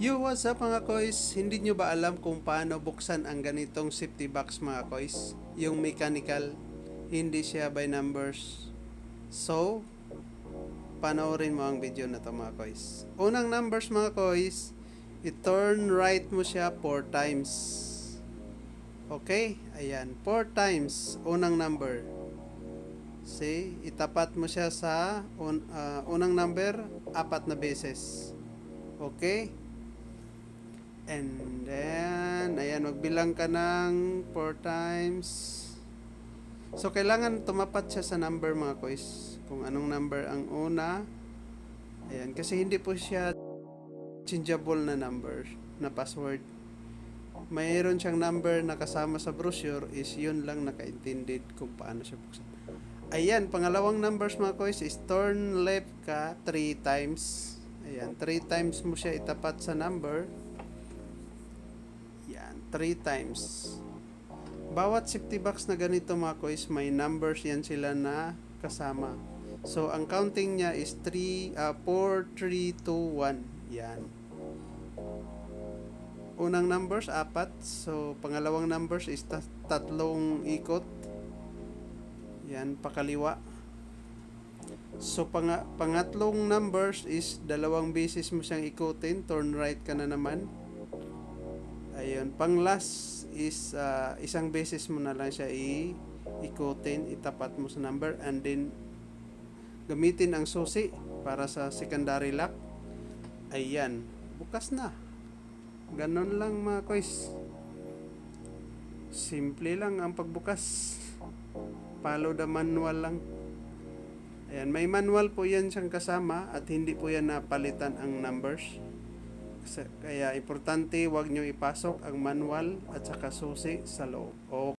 Yo, what's up mga kois? Hindi nyo ba alam kung paano buksan ang ganitong safety box mga kois? Yung mechanical, hindi siya by numbers. So, panoorin mo ang video na to mga kois. Unang numbers mga kois, i-turn right mo siya 4 times. Okay? Ayan, 4 times, unang number. See, itapat mo siya sa unang number, 4 na beses. Okay? And then, ayan, magbilang ka ng 4 times. So, kailangan tumapat siya sa number mga kois. Kung anong number ang una. Ayan, kasi hindi po siya changeable na number, na password. Mayroon siyang number na kasama sa brochure is yun lang nakaintended kung paano siya buksan. Ayan, pangalawang numbers mga kois is turn left ka 3 times. Ayan, 3 times mo siya itapat sa number. Yan, 3 times. Bawat safety box na ganito mga kois, may numbers yan sila na kasama. So, ang counting niya is 4, 3, 2, 1. Yan. Unang numbers, 4. So, pangalawang numbers is tatlong ikot. Yan, pakaliwa. So, pangatlong numbers is 2 beses mo siyang ikutin. Turn right ka na naman. Ayun, pang last is 1 beses mo na lang siya ikutin, itapat mo sa number, and then gamitin ang susi para sa secondary lock. Ayan, bukas na. Ganon lang mga kois. Simple lang ang pagbukas. Follow the manual lang. Ayan, may manual po yan siyang kasama at hindi po yan napalitan ang numbers. Kaya importante, huwag nyo ipasok ang manual at saka susi sa loob.